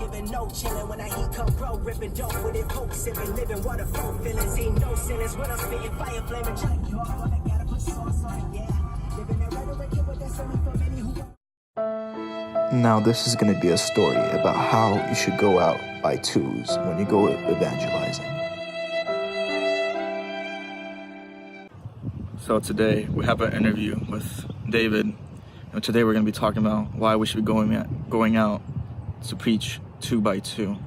giving no chillin'. When I heat come bro, ripping dope with it, coke sipping, living water full feelings. Ain't no ceilings when I'm spitting fire, flaming jack. You all wanna gotta put sauce on it, yeah. Living that rhetoric, here with that sermon for many who. Now, this is going to be a story about how you should go out by twos when you go evangelizing. So today we have an interview with David. And today we're going to be talking about why we should be going out to preach 2 by 2.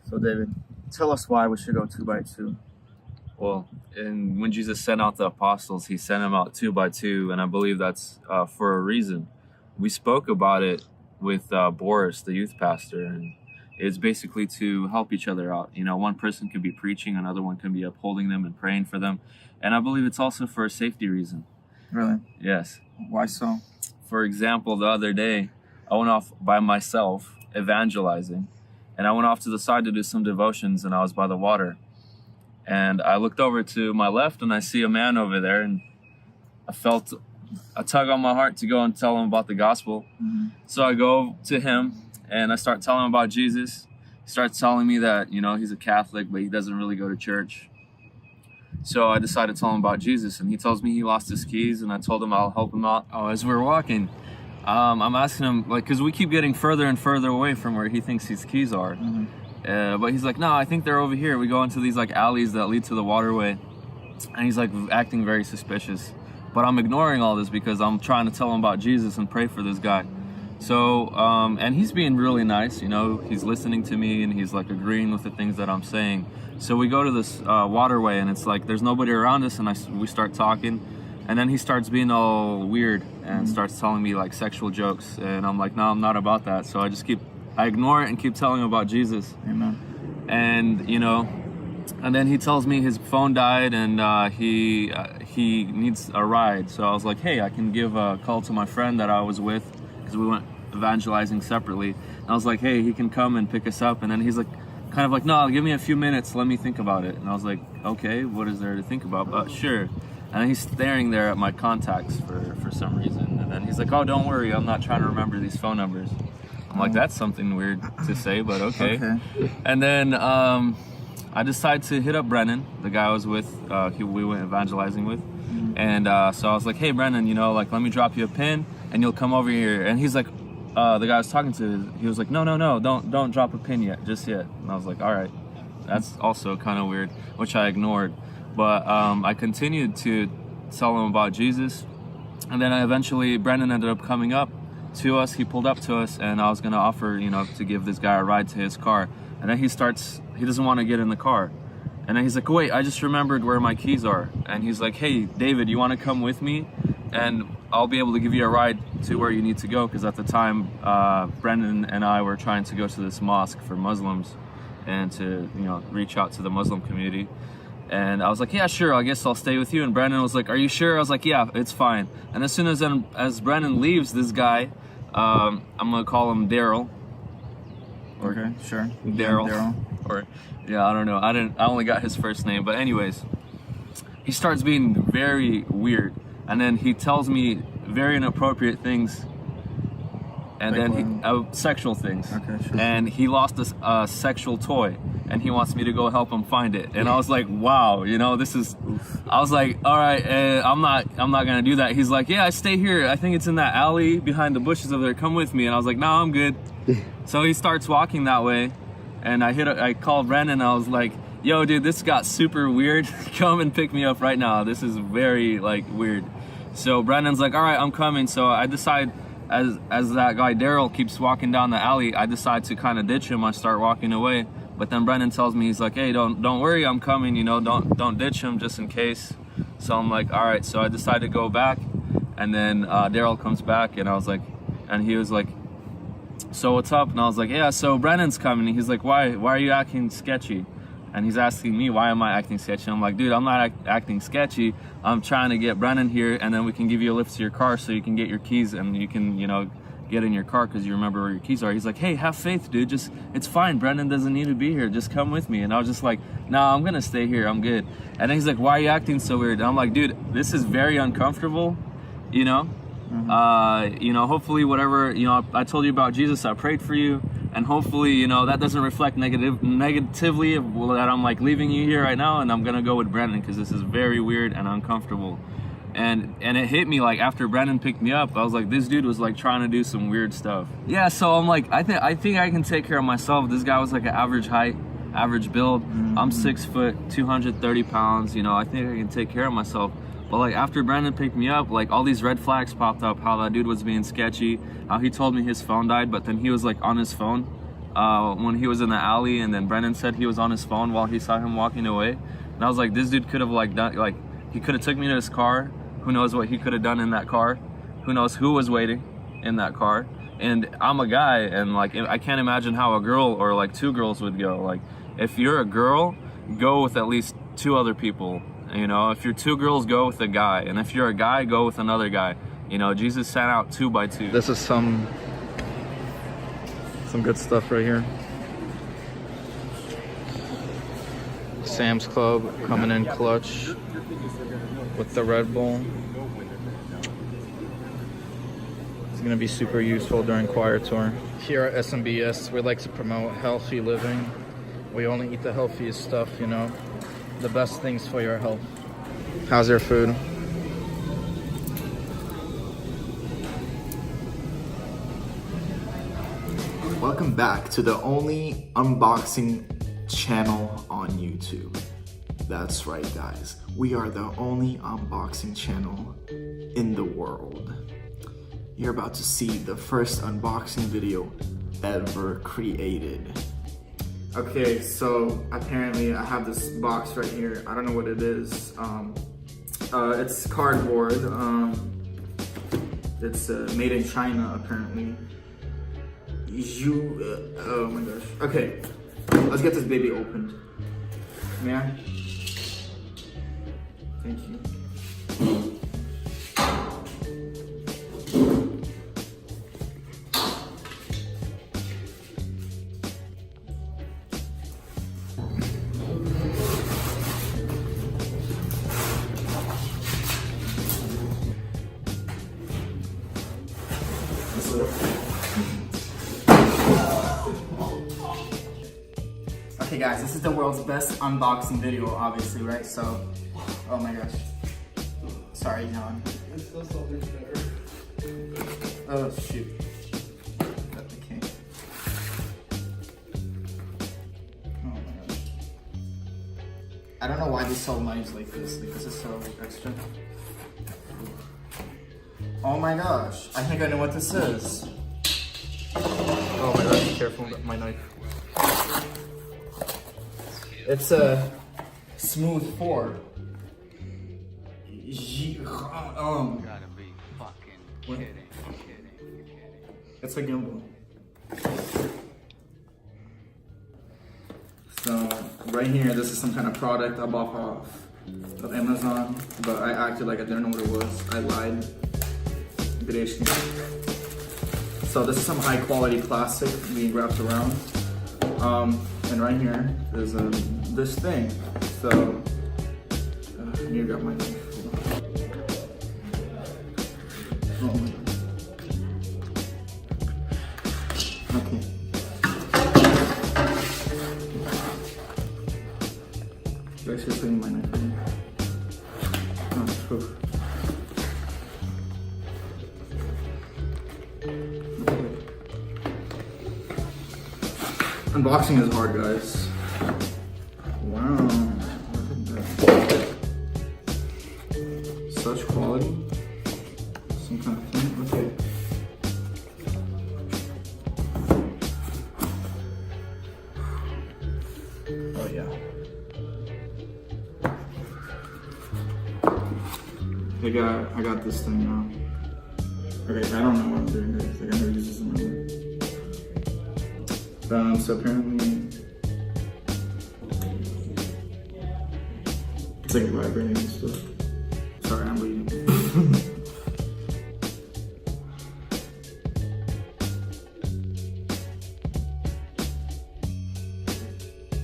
So David, tell us why we should go 2 by 2. Well, and when Jesus sent out the apostles, he sent them out 2 by 2, and I believe that's for a reason. We spoke about it with Boris, the youth pastor, and it's basically to help each other out. You know, one person could be preaching, another one can be upholding them and praying for them. And I believe it's also for a safety reason. Really? Yes. Why so? For example, the other day, I went off by myself evangelizing, and I went off to the side to do some devotions, and I was by the water. And I looked over to my left, and I see a man over there, and I felt a tug on my heart to go and tell him about the gospel. Mm-hmm. So I go to him, and I start telling him about Jesus. He starts telling me that, you know, he's a Catholic, but he doesn't really go to church. So I decided to tell him about Jesus, and he tells me he lost his keys, and I told him I'll help him out. Oh, as we were walking, I'm asking him, like, because we keep getting further and further away from where he thinks his keys are. Mm-hmm. But he's like, no, I think they're over here. We go into these like alleys that lead to the waterway, and he's like acting very suspicious. But I'm ignoring all this because I'm trying to tell him about Jesus and pray for this guy. So, and he's being really nice, you know, he's listening to me and he's like agreeing with the things that I'm saying. So we go to this waterway, and it's like there's nobody around us, and we start talking, and then he starts being all weird and starts telling me like sexual jokes, and I'm like, no, I'm not about that. So I ignore it and keep telling him about Jesus. Amen. And you know, and then he tells me his phone died, and he needs a ride. So I was like, hey, I can give a call to my friend that I was with, because we went evangelizing separately. And I was like, hey, he can come and pick us up. And then he's like, kind of like, no, give me a few minutes, let me think about it. And I was like, okay, what is there to think about? Sure. And he's staring there at my contacts for some reason. And then he's like, oh, don't worry, I'm not trying to remember these phone numbers. I'm like, that's something weird to say, but okay. And then I decided to hit up Brennan, the guy I was with, we went evangelizing with. And so I was like, hey, Brennan, you know, like, let me drop you a pin and you'll come over here. And he's like, the guy I was talking to, he was like, no, don't drop a pin just yet. And I was like, all right, that's also kind of weird, which I ignored. But I continued to tell him about Jesus. And then eventually Brendan ended up coming up to us. He pulled up to us, and I was going to offer, you know, to give this guy a ride to his car. And then he doesn't want to get in the car. And then he's like, wait, I just remembered where my keys are. And he's like, hey, David, you want to come with me? And I'll be able to give you a ride to where you need to go. Because at the time, Brendan and I were trying to go to this mosque for Muslims and to, you know, reach out to the Muslim community. And I was like, yeah, sure, I guess I'll stay with you. And Brendan was like, are you sure? I was like, yeah, it's fine. And as soon as Brendan leaves, this guy, I'm going to call him Daryl. Okay, sure. Daryl. Or, yeah, I don't know. I only got his first name. But anyways, he starts being very weird. And then he tells me very inappropriate things. And like then sexual things. Okay, sure. And he lost a sexual toy, and he wants me to go help him find it. And I was like, wow, you know, this is. I was like, all right, I'm not gonna do that. He's like, yeah, stay here. I think it's in that alley behind the bushes over there. Come with me. And I was like, no, I'm good. So he starts walking that way, and I called Brandon. And I was like, yo, dude, this got super weird. Come and pick me up right now. This is very like weird. So Brandon's like, all right, I'm coming. So I decide. As that guy Daryl keeps walking down the alley, I decide to kind of ditch him. I start walking away, but then Brendan tells me, he's like, hey, don't worry, I'm coming, you know, don't ditch him just in case. So I'm like, all right. So I decide to go back, and then Daryl comes back, and I was like, and he was like, so what's up? And I was like, yeah, so Brendan's coming. And he's like, why are you acting sketchy? And he's asking me, why am I acting sketchy? I'm like, dude, I'm not acting sketchy. I'm trying to get Brennan here, and then we can give you a lift to your car so you can get your keys, and you can, you know, get in your car because you remember where your keys are. He's like, hey, have faith, dude. It's fine. Brendan doesn't need to be here. Just come with me. And I was just like, no, I'm going to stay here. I'm good. And then he's like, why are you acting so weird? And I'm like, dude, this is very uncomfortable, you know? You know, hopefully whatever, you know, I told you about Jesus, I prayed for you, And hopefully, you know, that doesn't reflect negatively that I'm like leaving you here right now, and I'm gonna go with Brandon because this is very weird and uncomfortable. And it hit me like after Brandon picked me up, I was like, this dude was like trying to do some weird stuff. Yeah, so I'm like, I think I can take care of myself. This guy was like an average height, average build. I'm 6 foot, 230 pounds. You know, I think I can take care of myself. But like after Brandon picked me up, like all these red flags popped up. How that dude was being sketchy. How he told me his phone died, but then he was like on his phone when he was in the alley, and then Brandon said he was on his phone while he saw him walking away. And I was like, this dude could have like done, like he could have took me to his car. Who knows what he could have done in that car? Who knows who was waiting in that car? And I'm a guy, and like I can't imagine how a girl or like two girls would go. Like if you're a girl, go with at least 2 other people. You know, if you're 2 girls, go with a guy, and if you're a guy, go with another guy. You know, Jesus sent out 2 by 2. This is some good stuff right here. Sam's Club coming in clutch with the Red Bull. It's gonna be super useful during choir tour. Here at SMBS, we like to promote healthy living. We only eat the healthiest stuff, you know, the best things for your health. How's your food? Welcome back to the only unboxing channel on YouTube. That's right, guys. We are the only unboxing channel in the world. You're about to see the first unboxing video ever created. Okay, so apparently I have this box right here. I don't know what it is. It's cardboard. It's made in China, apparently. Oh my gosh. Okay, let's get this baby opened. May I? Thank you. Okay guys, this is the world's best unboxing video, obviously, right? So, oh my gosh. Sorry, John. It's still something better. Oh shoot. Okay. Oh my gosh. I don't know why they sell knives like this. Like this is so extra. Oh my gosh. I think I know what this is. Oh my gosh, be careful with my knife. It's a smooth 4. You gotta be fucking kidding. It's a gimbal. So right here, this is some kind of product I bought off of Amazon, but I acted like I didn't know what it was. I lied. So this is some high quality plastic being wrapped around. And right here is this thing. So I need to grab my knife. Oh my god. Okay. You guys just need my knife. Oh, phew. Unboxing is hard, guys. Wow, look at that. Such quality. Some kind of thing. Okay. Oh yeah. I got this thing now. Okay, I don't know what I'm doing, guys. Like I never used this in my life. So apparently, it's like vibrating and stuff. Sorry, I'm bleeding.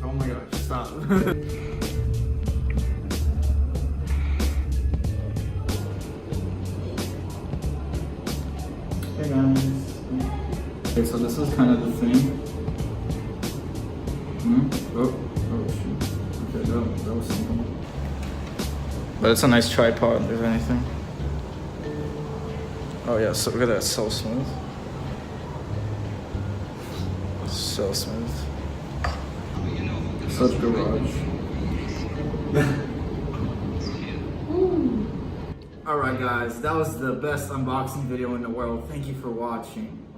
Oh my gosh, stop. Hey guys. Okay, so this is kind of the thing. shoot. Okay, that was something. But it's a nice tripod, if anything. Oh yeah, so look at that, so smooth. So smooth. Such garage. Alright guys, that was the best unboxing video in the world. Thank you for watching.